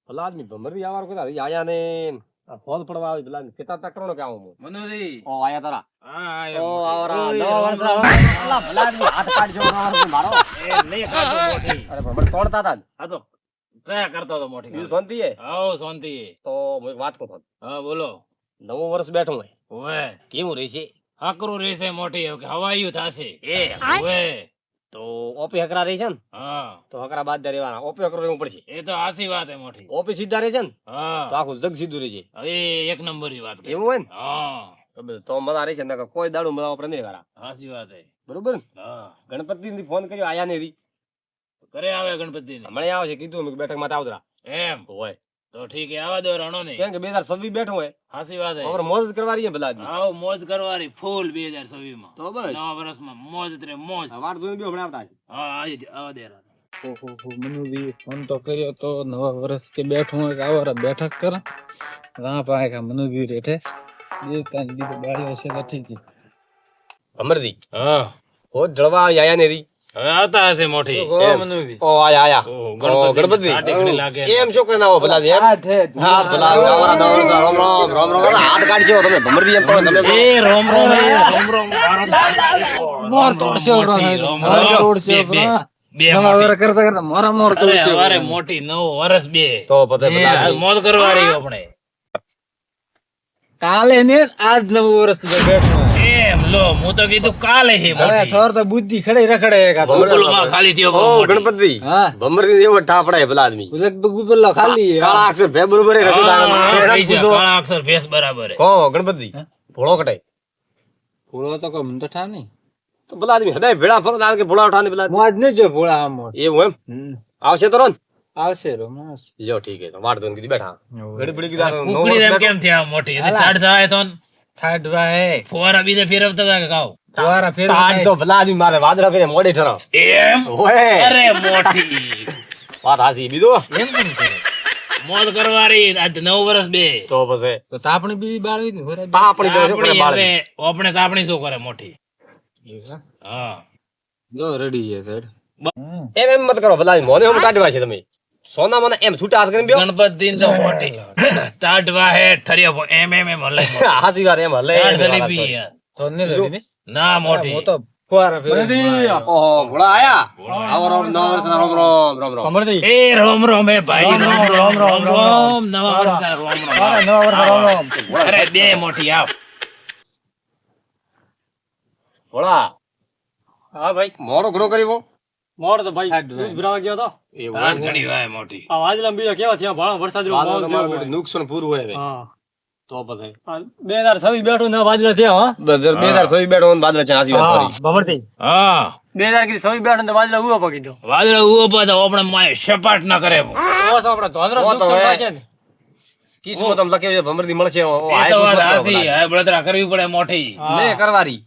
ભલા આદમી ભમરી આવાર કોઈ હરી આયા ને ફોલ પડવા આવી ભલા કેટલા તકરણો કે આવું મનુજી ઓ આયા તારા હા આયો ઓ મોટી. આવરા ઓય, નવા વર્ષ ભલા ભલા આદમી હાથ કાઢજો નવા મારો એ નહીં ખાતો મોટી. અરે ભમર તોડતા હતા આ તો ટ્રાય કરતો હતો મોટી. બીજું શાંતિ હે આવો શાંતિ. તો હું એક વાત કહું હા બોલો. નવું વર્ષ બેઠું હોય ઓય કેવું રહેશે હાકરું રહેશે મોટી હવે કે હવાયું થશે એ ઓય તો ઓપી હકરા રહી છે ને હા તો હકરા બાદ રહેવાના ઓપી હકરો રહેવું પડશે એ તો હાસી વાત હે મોટી. ઓપી સીધા રહે છે ને તો હા આખું જગ સીધું રહે છે હવે એક નંબર ની વાત કરી. એવું હોય ને હા તો મજા રહે છે ને કોઈ દાડું મજા આપણે નહીં કરા હાસી વાત હે. બરોબર ને હા ગણપતિ થી ફોન કર્યો આયા ને રી કરે આવે ગણપતિ ને હમણાં આવે છે કીધું મેં બેઠક માં આવતરા એમ હોય તો ઠીક હે આવા દો રણો ને. કેમ કે 2026 બેઠું હોય હાસી વાત હે. આપણે મોજ કરવા રહીએ ભલા આદમી આવો મોજ કરવાની ફૂલ 2026 માં તો બસ નવા વર્ષમાં મોજ રે મોજ. વાટ જોઈને બી હમણાં આવતા હા આવા દે રા. મનુજી ફોન તો કર્યો તો નવા વર્ષ કે બેઠું હોય કે આવારા બેઠક કરે રા પાય કે મનુજી રેઠે બે ત્રણ દીધો બાળ્યો છે કે ઠીક અમરદી હા હો જળવા આયા ને રી હવે આવતા હશે મોટી. મનુજી ઓ આયા ઓહો, ગણપતિ ટાટીકડી લાગે ને. કેમ છો કે ના હો ભલા એમ હા ભલા આવરા દવરા રામ રામ રામ રામ હાથ કાઢજો તમે ભમરદી એમ તો તમે એ રોમ રોમ એ રોમ રોમ મોર તોડશો મોટી, રોમ રોમ. તોડશો બે નવા મોટી. વર્ષ કરતા કરતા મારા મોર અરે તોડશો હવારે મોટી નવું વર્ષ બે તો પતે ભલા આ મોજ કરવા રહી આપણે. કાલે ને આજ નવું વર્ષ બેઠું એમ લો હું તો કીધું કાલે હે હવે મોટી. થોર તો બુદ્ધિ ખડે રખડે કા તો ગોકુળમાં ખાલી થયો ઓ મોટી. ગણપતિ હા ભમરદી એવો ઠાપડાય ભલા આદમી લગભગ ગુબલ્લો ખાલી કાળા અક્ષર ભે બરોબર હે રસોડા હા, થઈ જા, પૂછો કાળા અક્ષર ભેસ બરાબર હે. કો ગણપતિ ભોળો કટાય ભોળો તો કોઈ મન તો ઠા નહીં તો ભલા આદમી હદાય ભેળા ફરો ના કે ભોળા ઉઠાને ભલા મોજ ને જો ભોળા આમ મોજ. એવું એમ આવશે તો રોન આવશે રોમાસ જો ઠીક હે તો વાટ દોન કીધી બેઠા ઘડી પડી કીધા નો કુકડી એમ કેમ થયા મોટી એટલે ચાડ થાય તો ને ઠાડવા હે ફુવારા બીજે ફેરવતા હતા કે કાવ દ્વારા ફેર તાજ તો ભલા આદમી મારે વાદરા કરીને મોડે ઠરાવ એમ ઓય અરે મોટી વાત હાસી બીજો એમ કેમ કરે મોજ કરવાની આજ નવ વર્ષ બે તો પછી તો તાપણી બીજી બાળવી ને હોરા તાપણી તો શું કરે આપણી બાળ હવે આપણે તાપણી શું કરે મોટી હા જો રેડી છે સર એમ એમ મત કરો ભલા આદમી મોને હમ કાઢવા છે તમે સોના મને એમ છૂટા હાથ કરીને બેહો ગણપતિ તો મોટી તાડવા હે ઠરિયો એમ એમ એમ હલે હાસી વાત એમ હલે તાડ જલેબી યાર. તો ને રેડી ને ના મોટી હું તો ફુવારા ફેર ઓહો ભોળા આયા આવો રામ નવા વર્ષ રામ રામ રામ રામ અમરજી એ રોમ રોમ હે ભાઈ રોમ રોમ રોમ નવા વર્ષના રોમ રોમ નવા વર્ષ રામ રામ અરે બે મોટી આવ ભોળા હા ભાઈ મોડો ઘણો કર્યો મોડ તો ભાઈ દૂધ ભરાવા ગયો તો એવું તાડ ઘડી વાય મોટી આ વાદળા બીજા કેવા થયા ભાળો વરસાદ જેવો માહોલ થયો તમારું નુકસાન પૂરું હોય હવે હા તો પછી 2026 બેઠું ને વાદળા થયા હા 2026 બેઠો ને બાદલા છે હાસી વાત કરી બબરતી હા 2026 બેઠું ને વાદળા ઉભો પકી દો વાદળા ઉભો પાછો આપણે માય સપાટ ના કરે બસ આપણે ધોધરો ઓ તો નુકસાન હવે. થાય છે ને કિસ્મત આમ લખ્યો છે ભમરદી મળશે ઓ એ હાય તો વાત કિસ્મત કરો હાચી. ભલા. હવે બળતરા કરવી પડે મોટી લે કરવારી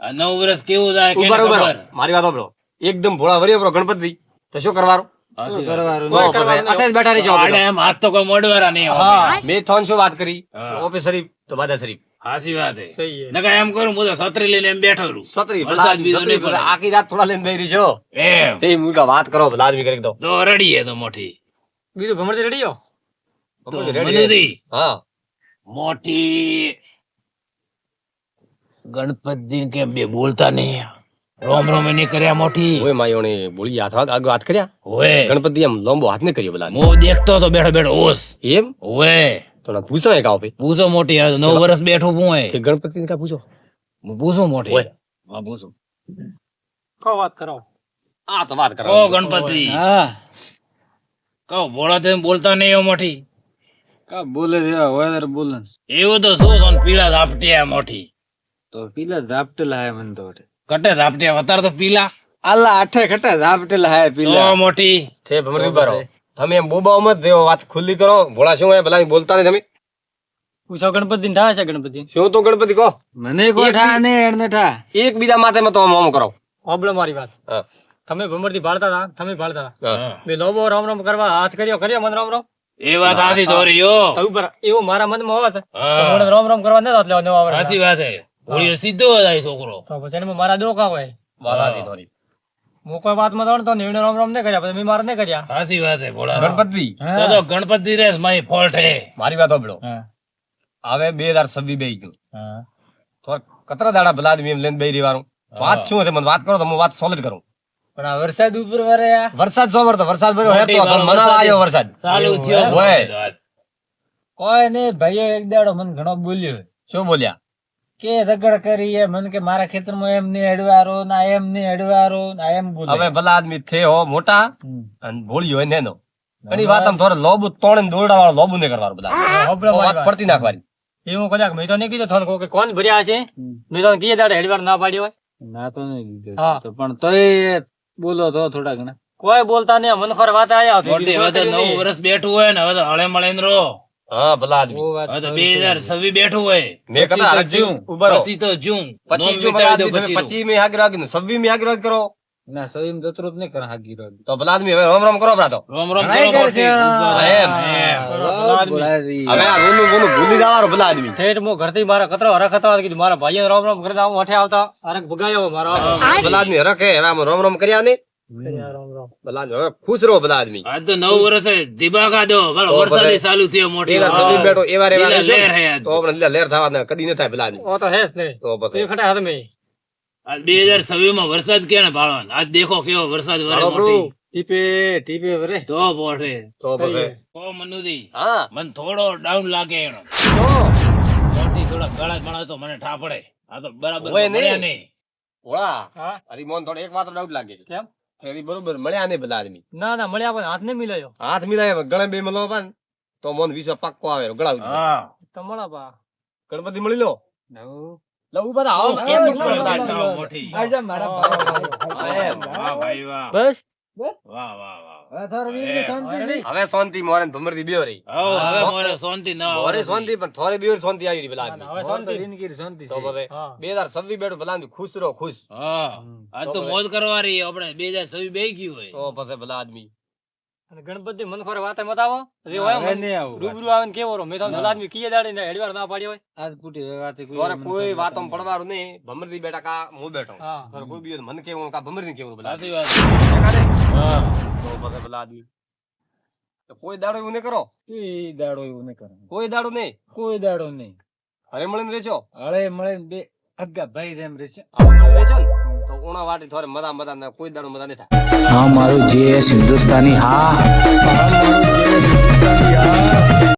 આ નવ વર્ષ કેવું થાય કેને ઉભા રહો, ઉભા રહો. ખબર? મારી વાત સાંભળો એકદમ ભોળા વરિયો બરો ગણપતિ તો શું કરવાનું હાચી વાત. કરવાનું તો પછી અઠે જ બેઠા રહી જાઓ આડે એમ હાથ તો કોઈ મોડવારા નહીં હોય. હા મેં થોન શું વાત કરી હા. ઓપે શરીફ તો બાદા શરીફ હાચી વાત હે. સહી હે નકર એમ કરું હું તો છત્રી લઈને એમ બેઠો રહું. સત્રી વરસાદ ભલા આદમી, બીજો સત્રી નહીં પડે. આખી રાત થોડા લઈને બેહી રહી છો એમ તે મુકા વાત કરો ભલા આદમી કરી દો તો રડીએ તો મોટી બીજું ભમરતી રેડી ગયો તો ભમરદી ready મનુજી, હા મોટી ગણપતિ કેમ બે બોલતા નહીં રોમ રોમ નહીં કર્યા મોટી ઓય માયોને બોલી હાથ હાથ કર્યા ઓય ગણપતિ એમ લાંબો હાથ ને કર્યો ભલા આદમી. મો દેખતો તો બેઠો બેઠો ઓસ એમ ઓય તો ના પૂછો એક આવો પૂછો મોટી આ 9 વર્ષ બેઠું હું કે ગણપતિ ને કા પૂછો હું પૂછું મોટી ઓય. હા પૂછું કહો વાત કરો આ તો વાત કરો ઓ ગણપતિ હા કહો બોલો તેમ બોલતા નહીં હો મોટી કા બોલે છે વધારે બોલે એવું તો શું તો પીળા ધાપટિયા મોટી તો પીલા ઝાપટેલા હે મન તો કટે ધાપટિયા અત્યારે તો પીલા આલા આઠે ખટા ઝાપટેલા હે તો મોટી છે ભમરદી ઉભા રહો તમે એમ બોબાઓ મત દેવો વાત ખુલ્લી કરો ભોળા શું હે ભલા બોલતા નહીં તમે પૂછો ગણપતિ ને થાય છે ગણપતિ શું તો ગણપતિ કહો મને કોઈ ઠા ને એને ઠા એક બીજા માથે માં તો આમ કરો હોબળો મારી વાત હા તમે ભમરથી ભાળતા હતા તમે ભાળતા હતા હા. બે લોબો રામ રામ કરવા હાથ કર્યો મન રામ રામ એ વાત હાચી ચોરી યો તો ઉપર એવું મારા મનમાં હોત તો હા મને રામ રામ કરવા નતા એટલે નવા વર્ષ સાચી વાત હે હોળીએ સીધો જાય છોકરો તો પછી એમાં મારા દોકા હોય વાત આધી થોડી હું કોઈ વાત માં તો નિર્ણય રામ રામ નહીં કર્યા પછી મેં મારે નહીં કર્યા સાચી વાત હે ભોળા ગણપતિ તો ગણપતિ રેસ મારી ફોલ્ટ હે મારી વાત સાંભળો હવે 2026 બેઈ ગયું તો કતરા દાડા ભલા આદમી એમ લઈને બેઈ રહેવાનું વાત શું છે મને વાત કરો તો હું વાત સોલ્વ કરું પણ આ વરસાદ ઉપર વરે વરસાદ જો વરતો વરસાદ ભર્યો હે તો મનાવા આવ્યો વરસાદ ચાલુ થયો હોય. કોઈ નહીં ભાઈઓ એક દાડો મને ઘણો બોલ્યો શું બોલ્યા કે રગડ કરી એ મને કે મારા ખેતરમાં એમ નહીં અડવારો ના એમ નહીં અડવારો ના એમ બોલે હવે ભલા આદમી થયો મોટા અને ભોળ્યો હોય નેનો એની વાત આમ થોડે લોબુ તોડીને દોરડા વાળો લોબુ નહીં કરવાનું બધા વાત પડતી નાખવાની એવું કદાચ મેં તો નહીં કીધું થોડું કે કોણ ભર્યા છે મેં તો કીધે દાડે હેડવાર ના પાડ્યો હોય ના તો નહીં કીધું તો પણ તોય બોલો તો થોડા ઘણા કોઈ બોલતા નહીં મને ખરે વાત આયા મોટી હવે તો 9 વર્ષ બેઠું હોય ને હવે તો હળે મળે ને રહો હા ભલા આદમી હવે તો 2026 બેઠું હોય મેં કદા હરજ્યું ઉભરો 25 તો જૂન 25 ભલા આદમી તમે 25 મે આગળ આગળ 26 મે આગળ કરો ના સવીમ જતરો જ નહીં કરે હાગી રહ્યો તો ભલા આદમી હવે રામ રામ કરો આપડા તો રોમ રોમ ઘણાય કરો કરે છે. મોટી. એમ. હવે આ રોનું બોનું ભૂલી જવાનું ભલા આદમી ઠેઠ મો ઘરથી મારા કતરો હરખ હતા કીધું મારા ભાઈએ રામ રામ કરે આવું હઠે આવતા હરખ ભગાયો મારા ભલા આદમી હરખ હે રામ રામ કર્યા ને ભલા આદમી હવે ખુશ રહો ભલા આદમી આજ તો 9 વર્ષ હે દિબાકા દો ભલો વરસાદ ચાલુ થયો મોટી એના સભી બેઠો એવા રેવા લીલા રહેશો. લહેર હે આજ. તો આપણે લીલા લહેર થવા દે, કદી ન થાય ભલા આદમી ઓ તો હે જ નહીં તો પછી ખટા હાથ મેં આજ 2026 માં વરસાદ ક્યાં ભાળવાનો આજ દેખો કેવો વરસાદ વરે હાલો મોટી પ્રભુ. ટીપે વરે તો પોઠે તો પછી ઓ મનુદી હા મને થોડો ડાઉન લાગે એનો મોટી થોડા ગળા મળે તો મને ઠા પડે આ તો બરાબર હોય નહીં. મળ્યા નહીં ભોળા હા હરિમોહન થોડો એક વાત ડાઉટ લાગે છે કેમ? હરી બરોબર મળ્યા નહીં ભલા આદમી ના ના મળ્યા પણ હાથ નહીં મિલાયો હાથ મિલાય ગળે બે મળો પણ તો મોન વિશ્વ પાક્કો આવે ગળા સુધી. હા તો મળા બા ગણપતિ મળી લો નવું લઉં બધા આવો કેમ કેમ કરો કરો? તાવ મોટી આજા મારા હા, એમ. વાહ ભાઈ વાહ બસ વાહ વાહ વાહ હવે થોડી વીજળી શાંતિથી. હવે શાંતિ મોરે ને ભમરથી બેવ રહી હવે મોરે શાંતિ ના મોરે શાંતિ પણ થોડી બેવ શાંતિ આવી રહી ભલા આદમી. હવે શાંતિ જિંદગી શાંતિ તો છે. પછી હા 2026 બેઠું ભલા આદમી ખુશ રહો ખુશ હા આજ તો મોજ કરવા રહી આપણે 2026 બેહી ગયું હોય તો પછી ભલા આદમી અને ગણપતિ મન ખોરે વાતે મત આવો જે હોય હવે મન નહીં આવું. રૂબરૂ આવે ને કેવો રહો મેં તો ભલા આદમી કીએ દાડી ને હેડવાર ના પાડ્યો હોય આજ પૂટી વાતે તોરે કોઈ વાતો પડવાનું નહીં ભમરથી બેઠા કા હું બેઠો હા તોરે કોઈ બી મને કેવું કા ભમરથી કેવું ભલા સાચી વાત હા તો પછી ભલા આદમી તો કોઈ દાડો એવું નહીં કરો કોઈ દાડો એવું નહીં કરે કોઈ દાડો નહીં કોઈ દાડો નહીં હરે મળીને રહેશો હળે મળે બે અગ્ગા ભાઈ તેમ રહેશે રહેશો ને તો ઉણા વાટી થોડે મજા મજા ના કોઈ દાડો મજા નહીં થાય हाँ मारू जेएस हिंदुस्तानी हाँ